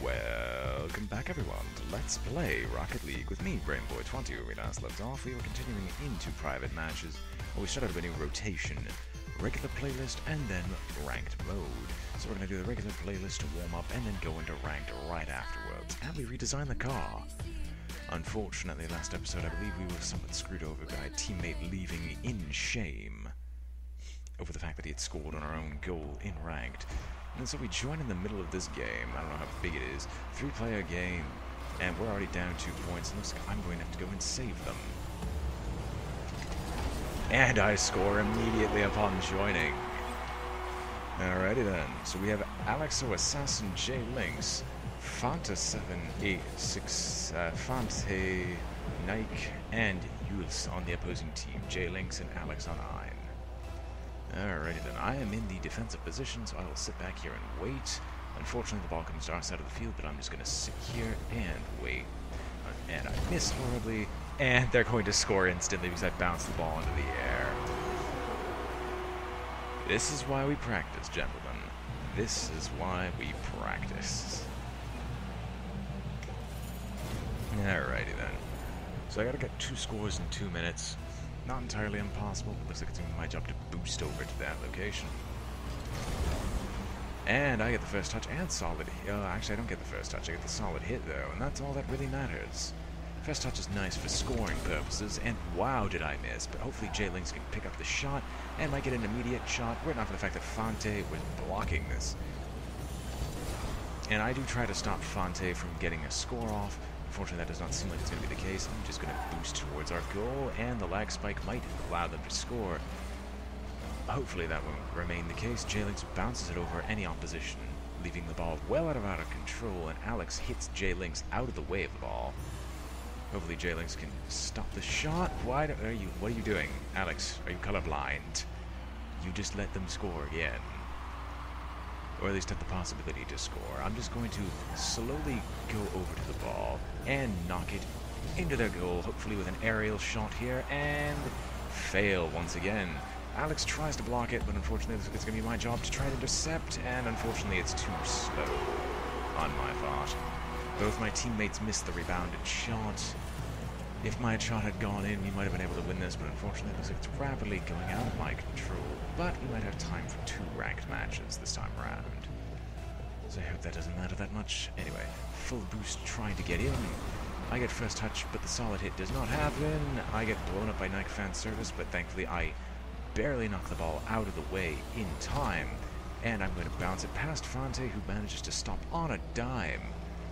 Welcome back everyone to Let's Play Rocket League with me, BrainBoy 20. Where we last left off, we were continuing into private matches. We started with a new rotation, regular playlist, and then ranked mode. So we're going to do the regular playlist to warm up, and then go into ranked right afterwards. And we redesigned the car. Unfortunately, last episode I believe we were somewhat screwed over by a teammate leaving in shame over the fact that he had scored on our own goal in ranked. And so we join in the middle of this game. I don't know how big it is. 3-player game, and we're already down 2 points. It looks like I'm going to have to go and save them. And I score immediately upon joining. Alrighty then. So we have Alexo Assassin J Lynx, Fanta 786, Fante Nike, and Yules on the opposing team. J Lynx and Alex on 9. Alrighty then, I am in the defensive position, so I will sit back here and wait. Unfortunately, the ball comes to our side of the field, but I'm just going to sit here and wait. And I miss horribly, and they're going to score instantly because I bounced the ball into the air. This is why we practice, gentlemen. This is why we practice. Alrighty then. So I gotta get 2 scores in 2 minutes. Not entirely impossible, but looks like it's going to be my job to boost over to that location. And I get the first touch and solid hit. Actually, I don't get the first touch. I get the solid hit, though, and that's all that really matters. First touch is nice for scoring purposes, and wow, did I miss. But hopefully J-Lynx can pick up the shot and might get an immediate shot, were it not for the fact that Fante was blocking this. And I do try to stop Fante from getting a score off. Unfortunately, that does not seem like it's going to be the case. I'm just going to boost towards our goal, and the lag spike might allow them to score. Hopefully that won't remain the case. J-Lynx bounces it over any opposition, leaving the ball well out of control, and Alex hits J-Lynx out of the way of the ball. Hopefully J-Lynx can stop the shot. What are you doing? Alex, are you colorblind? You just let them score again. Or at least have the possibility to score. I'm just going to slowly go over to the ball and knock it into their goal, hopefully with an aerial shot here, and fail once again. Alex tries to block it, but unfortunately it's going to be my job to try to intercept, and unfortunately it's too slow on my part. Both my teammates missed the rebounded shot. If my shot had gone in, we might have been able to win this, but unfortunately it looks like it's rapidly going out of my control. But we might have time for 2 ranked matches this time around. So I hope that doesn't matter that much. Anyway, full boost trying to get in. I get first touch, but the solid hit does not happen. I get blown up by Nike fan service, but thankfully I barely knock the ball out of the way in time. And I'm going to bounce it past Fante, who manages to stop on a dime.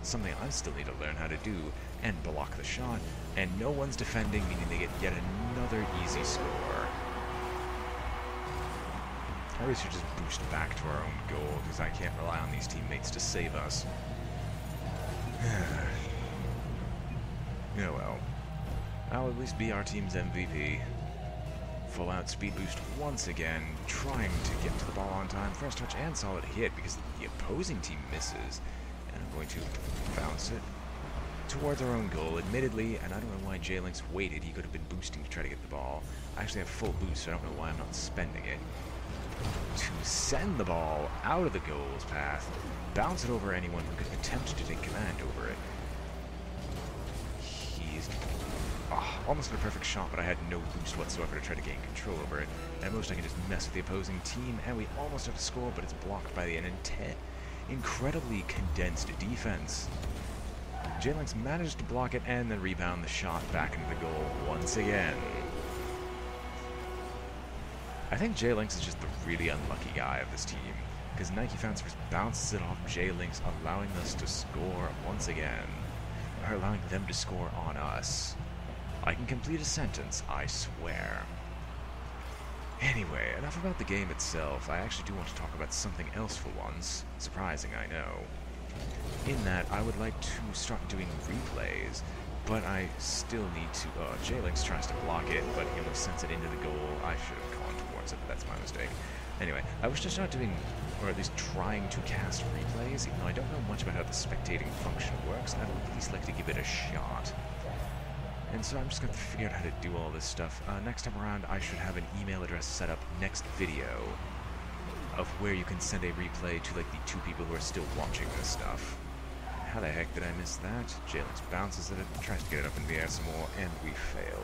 Something I still need to learn how to do, and block the shot. And no one's defending, meaning they get yet another easy score. Or we should just boost back to our own goal, because I can't rely on these teammates to save us. Oh well. I'll at least be our team's MVP. Full out speed boost once again, trying to get to the ball on time. First touch and solid hit, because the opposing team misses. And I'm going to bounce it towards our own goal, admittedly, and I don't know why J-Lynx waited. He could have been boosting to try to get the ball. I actually have full boost, so I don't know why I'm not spending it. To send the ball out of the goal's path, bounce it over anyone who could attempt to take command over it. He's almost got a perfect shot, but I had no boost whatsoever to try to gain control over it. And at most I can just mess with the opposing team, and we almost have to score, but it's blocked by the incredibly condensed defense. J-Lynx managed to block it and then rebound the shot back into the goal once again. I think J-Lynx is just the really unlucky guy of this team, because Nike fans first bounces it off J-Lynx, allowing us to score once again, or allowing them to score on us. I can complete a sentence, I swear. Anyway, enough about the game itself. I actually do want to talk about something else for once. Surprising, I know. In that, I would like to start doing replays, but I still need to... J-Lynx tries to block it, but he almost sends it into the goal. I should have gone towards it, but that's my mistake. Anyway, I wish to start doing, or at least trying to cast replays, even though I don't know much about how the spectating function works, and I'd at least like to give it a shot. And so I'm just going to figure out how to do all this stuff. Next time around, I should have an email address set up next video of where you can send a replay to like the 2 people who are still watching this stuff. how the heck did I miss that? J-Lynx bounces at it, tries to get it up in the air some more, and we fail.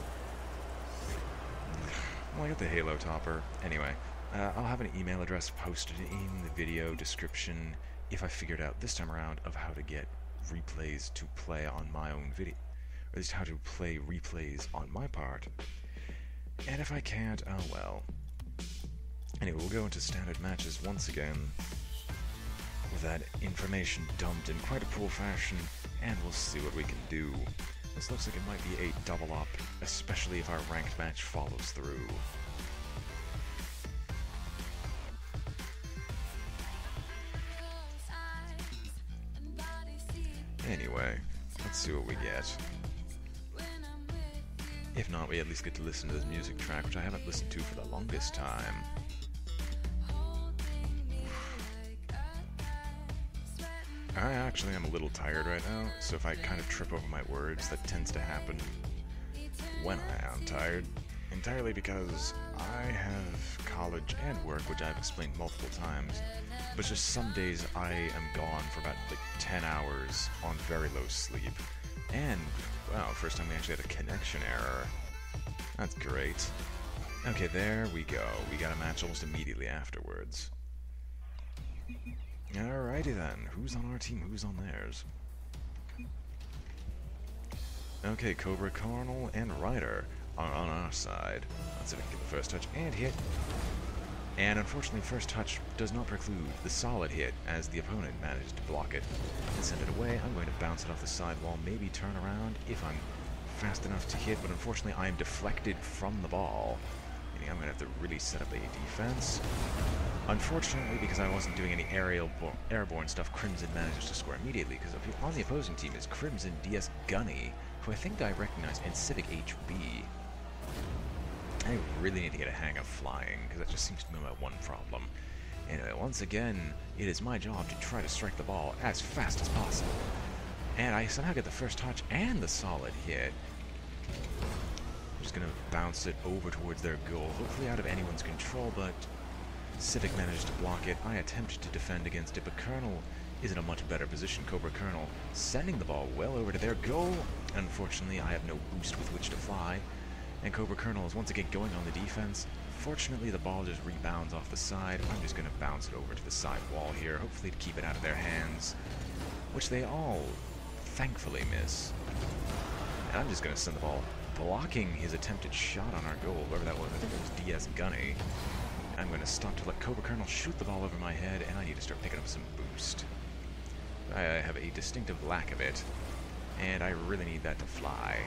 Well, I got the Halo topper. Anyway, I'll have an email address posted in the video description if I figured out this time around of how to get replays to play on my own video. Or at least how to play replays on my part. And if I can't, oh well. Anyway, we'll go into standard matches once again with that information dumped in quite a poor fashion, and we'll see what we can do. This looks like it might be a double up, especially if our ranked match follows through. Anyway, let's see what we get. If not, we at least get to listen to this music track, which I haven't listened to for the longest time. I actually am a little tired right now, so if I kind of trip over my words, that tends to happen when I am tired. Entirely because I have college and work, which I've explained multiple times, but just some days I am gone for about like 10 hours on very low sleep. And, wow, first time we actually had a connection error. That's great. Okay, there we go. We got a match almost immediately afterwards. Alrighty then, who's on our team, who's on theirs? Okay, Cobra Carnal and Ryder are on our side. Let's see if we can get the first touch and hit. And unfortunately, first touch does not preclude the solid hit as the opponent managed to block it and send it away. I'm going to bounce it off the sidewall, maybe turn around if I'm fast enough to hit, but unfortunately I am deflected from the ball. Meaning I'm going to have to really set up a defense. Unfortunately, because I wasn't doing any airborne stuff, Crimson manages to score immediately, because on the opposing team is Crimson DS Gunny, who I think I recognize, and Civic HB. I really need to get a hang of flying, because that just seems to be my one problem. Anyway, once again, it is my job to try to strike the ball as fast as possible. And I somehow get the first touch and the solid hit. I'm just going to bounce it over towards their goal, hopefully out of anyone's control, but Civic managed to block it. I attempted to defend against it, but Colonel is in a much better position. Cobra Colonel sending the ball well over to their goal. Unfortunately, I have no boost with which to fly, and Cobra Colonel is once again going on the defense. Fortunately, the ball just rebounds off the side. I'm just going to bounce it over to the side wall here, hopefully to keep it out of their hands, which they all thankfully miss. And I'm just going to send the ball blocking his attempted shot on our goal, whoever that was. I think it was DS Gunny. I'm going to stop to let Cobra Colonel shoot the ball over my head, and I need to start picking up some boost. I have a distinctive lack of it, and I really need that to fly.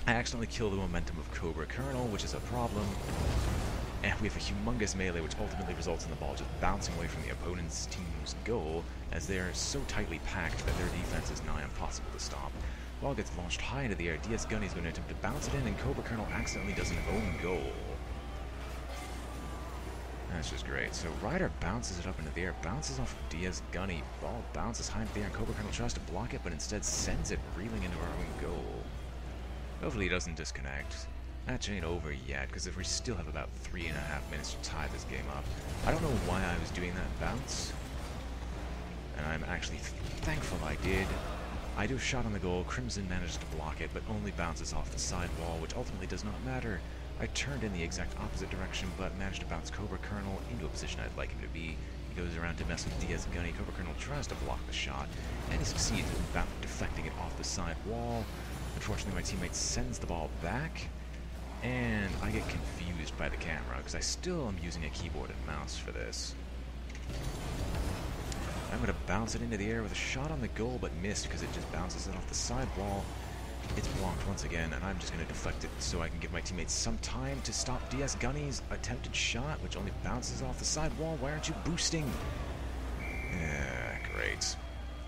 I accidentally kill the momentum of Cobra Colonel, which is a problem, and we have a humongous melee, which ultimately results in the ball just bouncing away from the opponent's team's goal, as they are so tightly packed that their defense is nigh impossible to stop. Ball gets launched high into the air. DS Gunny is going to attempt to bounce it in, and Cobra Colonel accidentally does an own goal. That's just great. So Ryder bounces it up into the air, bounces off of DS Gunny, ball bounces high into the air, and Cobra Colonel tries to block it, but instead sends it reeling into our own goal. Hopefully he doesn't disconnect. Match ain't over yet, because if we still have about 3.5 minutes to tie this game up. I don't know why I was doing that bounce, and I'm actually thankful I did. I do a shot on the goal, Crimson manages to block it, but only bounces off the side wall, which ultimately does not matter. I turned in the exact opposite direction, but managed to bounce Cobra Colonel into a position I'd like him to be. He goes around to mess with DS Gunny. Cobra Colonel tries to block the shot, and he succeeds in deflecting it off the side wall. Unfortunately, my teammate sends the ball back, and I get confused by the camera, because I still am using a keyboard and mouse for this. I'm going to bounce it into the air with a shot on the goal, but missed because it just bounces it off the side wall. It's blocked once again, and I'm just going to deflect it so I can give my teammates some time to stop DS Gunny's attempted shot, which only bounces off the side wall. Why aren't you boosting? Yeah, great.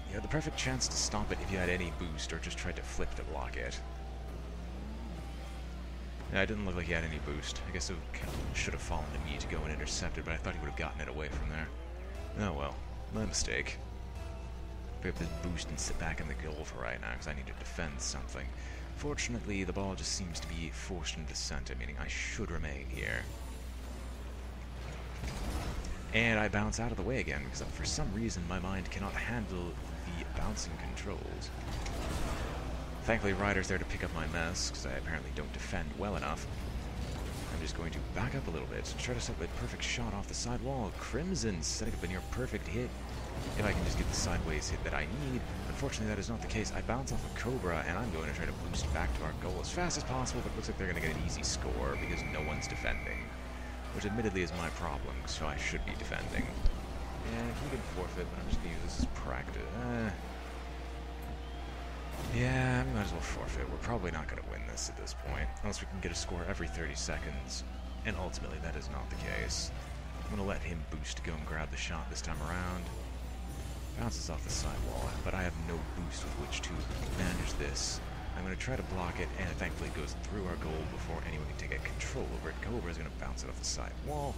You had the perfect chance to stop it if you had any boost, or just tried to flip to block it. Yeah, it didn't look like he had any boost. I guess it should have fallen to me to go and intercept it, but I thought he would have gotten it away from there. Oh well, my mistake. Pick up this boost and sit back in the goal for right now, because I need to defend something. Fortunately, the ball just seems to be forced into the center, meaning I should remain here. And I bounce out of the way again, because for some reason my mind cannot handle the bouncing controls. Thankfully, Ryder's there to pick up my mess, because I apparently don't defend well enough. I'm just going to back up a little bit to try to set the perfect shot off the side wall. Crimson setting up a near perfect hit. If I can just get the sideways hit that I need. Unfortunately, that is not the case. I bounce off a Cobra, and I'm going to try to boost back to our goal as fast as possible, but it looks like they're going to get an easy score because no one's defending. Which admittedly is my problem, so I should be defending. And if we can forfeit, but I'm just going to use this as practice. Yeah, we might as well forfeit. We're probably not going to win this at this point, unless we can get a score every 30 seconds. And ultimately, that is not the case. I'm going to let him boost to go and grab the shot this time around. Bounces off the sidewall, but I have no boost with which to manage this. I'm going to try to block it, and it thankfully goes through our goal before anyone can take control over it. Cobra is going to bounce it off the side wall.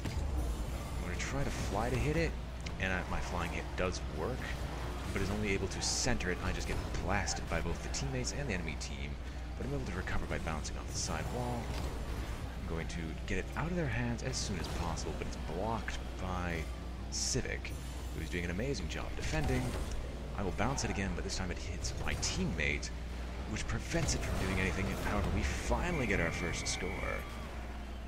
I'm going to try to fly to hit it, and my flying hit does work, but is only able to center it. I just get blasted by both the teammates and the enemy team, but I'm able to recover by bouncing off the side wall. I'm going to get it out of their hands as soon as possible, but it's blocked by Civic, who's doing an amazing job defending. I will bounce it again, but this time it hits my teammate, which prevents it from doing anything. However, we finally get our first score.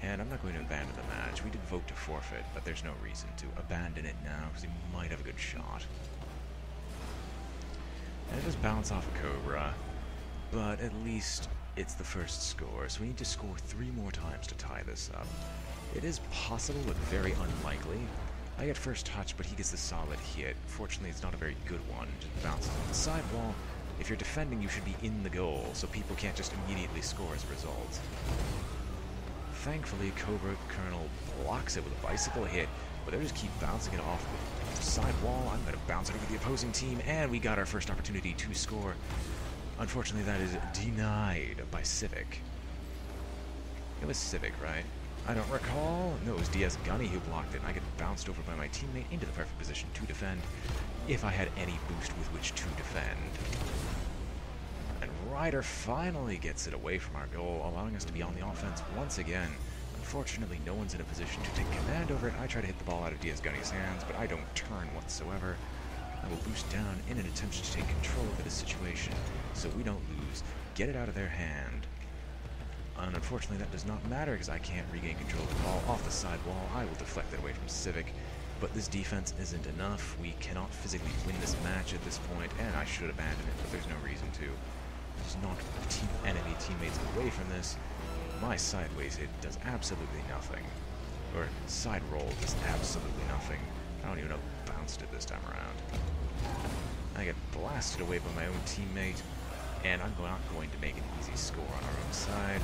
And I'm not going to abandon the match. We did vote to forfeit, but there's no reason to abandon it now, because he might have a good shot. And it does bounce off a Cobra, but at least it's the first score, so we need to score 3 more times to tie this up. It is possible, but very unlikely. I get first touch, but he gets the solid hit. Fortunately, it's not a very good one. It just bounces off the sidewall. If you're defending, you should be in the goal, so people can't just immediately score as a result. Thankfully, Cobra Colonel blocks it with a bicycle hit, but they just keep bouncing it off the side wall. I'm going to bounce it over the opposing team, and we got our first opportunity to score. Unfortunately, that is denied by Civic. It was Civic, right? I don't recall. No, it was DS Gunny who blocked it, and I get bounced over by my teammate into the perfect position to defend, if I had any boost with which to defend. And Ryder finally gets it away from our goal, allowing us to be on the offense once again. Unfortunately, no one's in a position to take command over it. I try to hit the ball out of DS Gunny's hands, but I don't turn whatsoever. I will boost down in an attempt to take control of the situation, so we don't lose. Get it out of their hand. And unfortunately, that does not matter because I can't regain control of the ball off the side wall. I will deflect it away from Civic, but this defense isn't enough. We cannot physically win this match at this point, and I should abandon it, but there's no reason to. Just knock enemy teammates away from this. My sideways hit does absolutely nothing. Or side roll does absolutely nothing. I don't even know who bounced it this time around. I get blasted away by my own teammate, and I'm not going to make an easy score on our own side.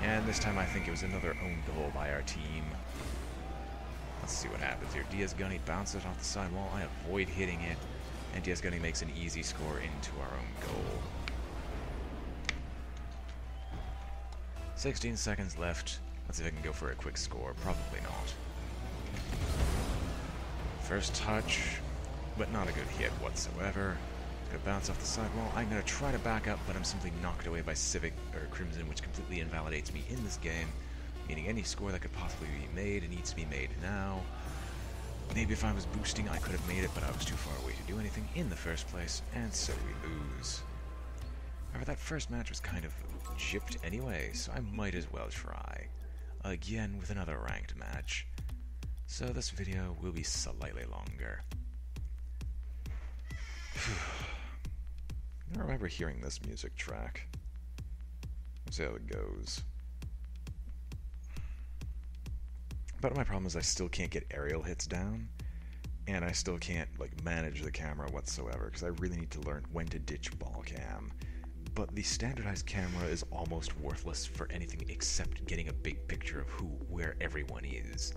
And this time I think it was another own goal by our team. Let's see what happens here. DS Gunny bounces it off the side wall. I avoid hitting it, and DS Gunny makes an easy score into our own goal. 16 seconds left. Let's see if I can go for a quick score. Probably not. First touch, but not a good hit whatsoever. Gonna bounce off the sidewall. I'm gonna try to back up, but I'm simply knocked away by Civic or Crimson, which completely invalidates me in this game. Meaning any score that could possibly be made, it needs to be made now. Maybe if I was boosting, I could have made it, but I was too far away to do anything in the first place, and so we lose. However, that first match was kind of gypped anyway, so I might as well try. Again with another ranked match. So this video will be slightly longer. I remember hearing this music track. Let's see how it goes. But my problem is I still can't get aerial hits down, and I still can't manage the camera whatsoever, because I really need to learn when to ditch ball cam. But the standardized camera is almost worthless for anything except getting a big picture of where everyone is.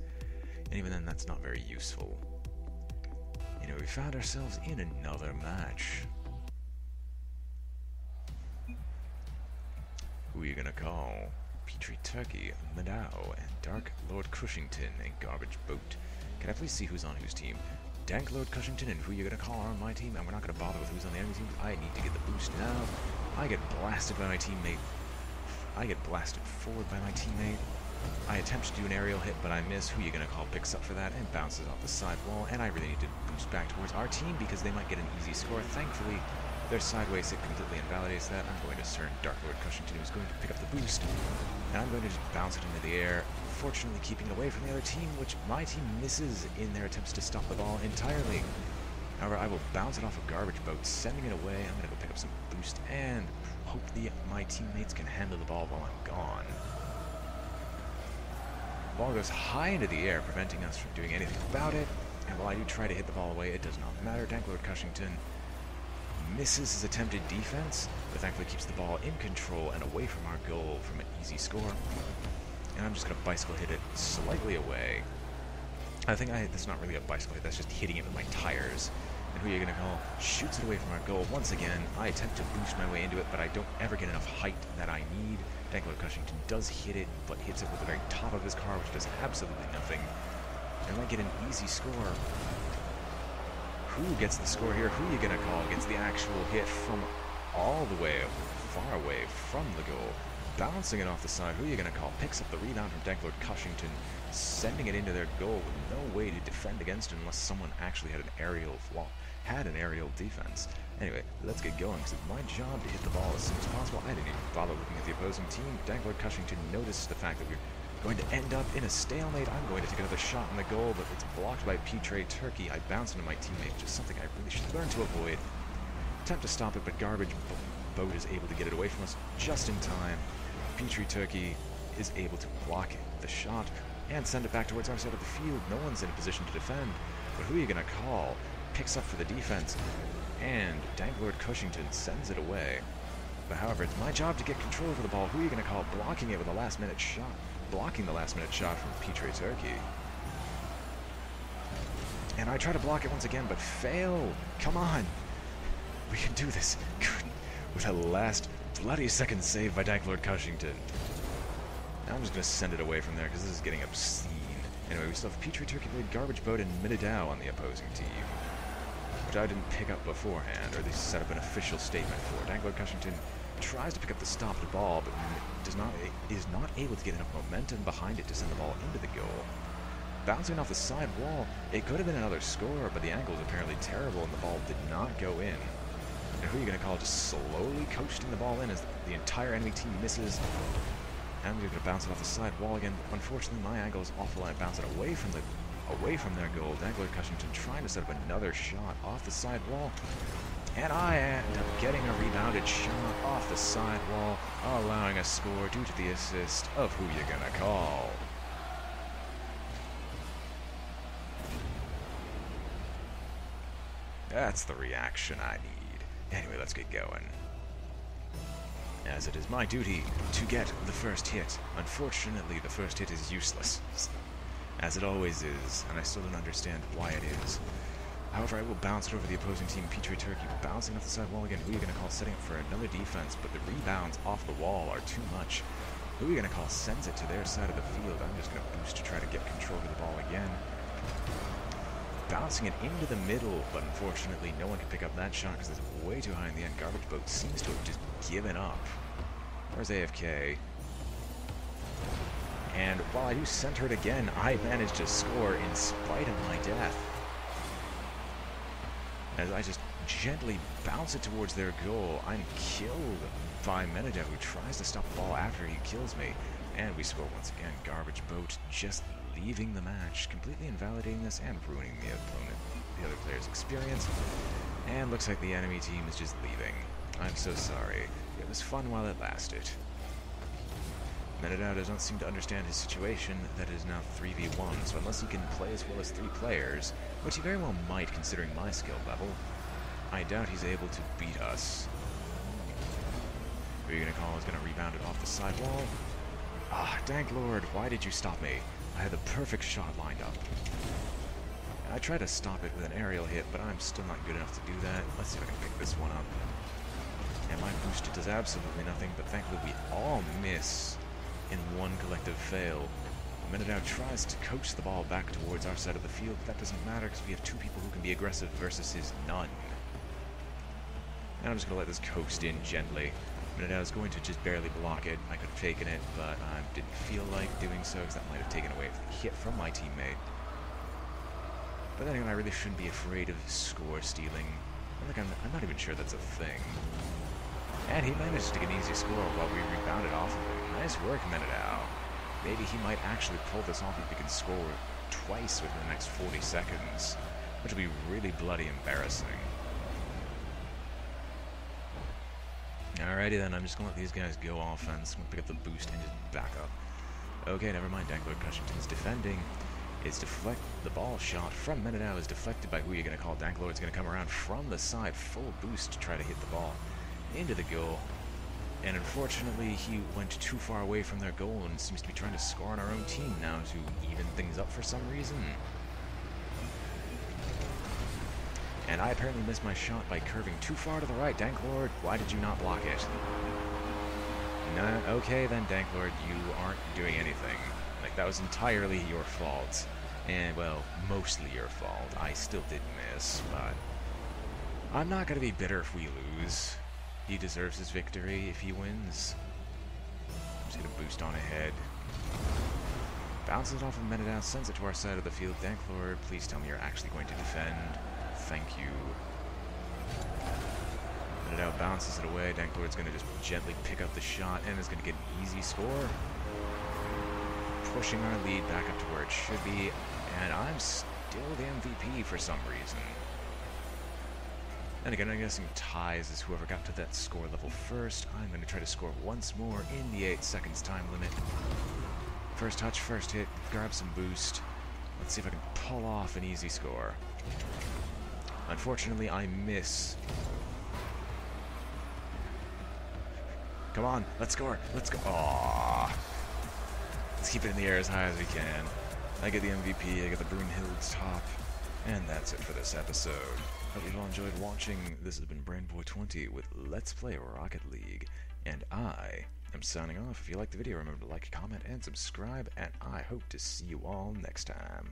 And even then, that's not very useful. You know, we found ourselves in another match. Who are you gonna call? Petrie Turkey, Madao, and Dark Lord Cushington, and Garbage Boat. Can I please see who's on whose team? Dank Lord Cushington, and who you're gonna call on my team, and we're not gonna bother with who's on the enemy team. I need to get the boost now. I get blasted by my teammate. I get blasted forward by my teammate. I attempt to do an aerial hit, but I miss. Who you gonna call picks up for that and bounces off the side wall, and I really need to boost back towards our team because they might get an easy score. Thankfully, their sideways hit completely invalidates that. I'm going to turn Dark Lord Cushington, who's going to pick up the boost, and I'm going to just bounce it into the air, fortunately keeping away from the other team, which my team misses in their attempts to stop the ball entirely. However, I will bounce it off a garbage boat, sending it away. I'm going to go pick up some boost and hope my teammates can handle the ball while I'm gone. The ball goes high into the air, preventing us from doing anything about it. And while I do try to hit the ball away, it does not matter. Dank Lord Cushington misses his attempted defense, but thankfully keeps the ball in control and away from our goal from an easy score. And I'm just going to bicycle hit it slightly away. I think that's not really a bicycle hit, that's just hitting it with my tires. And who are you going to call? Shoots it away from our goal. Once again, I attempt to boost my way into it, but I don't ever get enough height that I need. Dank Lord Cushington does hit it, but hits it with the very top of his car, which does absolutely nothing. And I might get an easy score. Who gets the score here? Who are you going to call? Gets the actual hit from all the way far away from the goal. Bouncing it off the side. Who are you going to call? Picks up the rebound from Dank Lord Cushington, sending it into their goal with no way to defend against it unless someone actually had an aerial defense. Anyway, let's get going, because it's my job to hit the ball as soon as possible. I didn't even bother looking at the opposing team. Dank Lord Cushington noticed the fact that we're going to end up in a stalemate. I'm going to take another shot in the goal, but it's blocked by Petray Turkey. I bounce into my teammate, which is something I really should learn to avoid. Attempt to stop it, but Garbage Boat is able to get it away from us just in time. Petray Turkey is able to block the shot and send it back towards our side of the field. No one's in a position to defend, but who are you going to call? Picks up for the defense, and Dank Lord Cushington sends it away. But however, it's my job to get control over the ball. Who are you going to call? Blocking it with a last-minute shot. Blocking the last-minute shot from Petray Turkey. And I try to block it once again, but fail. Come on. We can do this. With a last bloody second save by Dank Lord Cushington. Now I'm just going to send it away from there, because this is getting obscene. Anyway, we still have Petray Turkey, Garbage Boat, and Middadow on the opposing team, which I didn't pick up beforehand, or at least set up an official statement for. Dank Lord Cushington tries to pick up the stopped ball, but is not able to get enough momentum behind it to send the ball into the goal. Bouncing off the side wall, it could have been another score, but the angle is apparently terrible and the ball did not go in. And who are you going to call? Just slowly coasting the ball in as the entire enemy team misses. And we're going to bounce it off the side wall again. Unfortunately, my angle is awful and I bounce it away from their goal. Dank Lord Cushington trying to set up another shot off the side wall. And I end up getting a rebounded shot off the side wall, allowing a score due to the assist of who you're going to call. That's the reaction I need. Anyway, let's get going. As it is my duty to get the first hit. Unfortunately, the first hit is useless, as it always is, and I still don't understand why it is. However, I will bounce it over the opposing team. Petray Turkey bouncing off the side wall again. Who are you going to call? Setting up for another defense, but the rebounds off the wall are too much. Who are you going to call? Sends it to their side of the field. I'm just going to boost to try to get control of the ball again. Bouncing it into the middle, but unfortunately no one can pick up that shot because it's way too high in the end. Garbage Boat seems to have just given up. Where's AFK? And while I do center it again, I managed to score in spite of my death. As I just gently bounce it towards their goal, I'm killed by Middadow, who tries to stop the ball after he kills me. And we score once again. Garbage Boat just leaving the match, completely invalidating this and ruining the other player's experience. And looks like the enemy team is just leaving. I'm so sorry. It was fun while it lasted. Middadow does not seem to understand his situation, that it is now 3v1, so unless he can play as well as 3 players, which he very well might considering my skill level, I doubt he's able to beat us. Who are you going to call is going to rebound it off the side wall? Ah, Dank Lord, why did you stop me? I had the perfect shot lined up. I tried to stop it with an aerial hit, but I'm still not good enough to do that. Let's see if I can pick this one up. And my boost does absolutely nothing, but thankfully we all miss in one collective fail. Middadow tries to coach the ball back towards our side of the field, but that doesn't matter because we have 2 people who can be aggressive versus his none. And I'm just going to let this coast in gently. And I was going to just barely block it. I could have taken it, but I didn't feel like doing so because that might have taken away the hit from my teammate. But then again, I really shouldn't be afraid of score stealing. I'm not even sure that's a thing. And he managed to get an easy score while we rebounded off of him. Nice work, Menadao. Maybe he might actually pull this off if he can score twice within the next 40 seconds, which will be really bloody embarrassing. Alrighty then, I'm just going to let these guys go offense. I'm going to pick up the boost and just back up. Okay, never mind. Danklord Cushington's defending. The ball shot from Menadao is deflected by who you're going to call. Danklord's going to come around from the side, full boost to try to hit the ball into the goal. And unfortunately, he went too far away from their goal and seems to be trying to score on our own team now to even things up for some reason. And I apparently missed my shot by curving too far to the right. Danklord, why did you not block it? No, okay then, Danklord, you aren't doing anything. Like, that was entirely your fault. And, well, mostly your fault. I still did miss, but I'm not going to be bitter if we lose. He deserves his victory if he wins. I'm just going to boost on ahead. Bounces off of Menadao, sends it to our side of the field. Danklord, please tell me you're actually going to defend. Thank you. Menadao bounces it away. Danklord's going to just gently pick up the shot and is going to get an easy score. Pushing our lead back up to where it should be. And I'm still the MVP for some reason. And again, I'm guessing ties is whoever got to that score level first. I'm going to try to score once more in the 8 seconds time limit. First touch, first hit, grab some boost. Let's see if I can pull off an easy score. Unfortunately, I miss. Come on, let's score. Let's go. Aww. Let's keep it in the air as high as we can. I get the MVP, I get the Brunhild's top, and that's it for this episode. Hope you've all enjoyed watching. This has been BrainBoy 20 with Let's Play Rocket League, and I am signing off. If you liked the video, remember to like, comment, and subscribe, and I hope to see you all next time.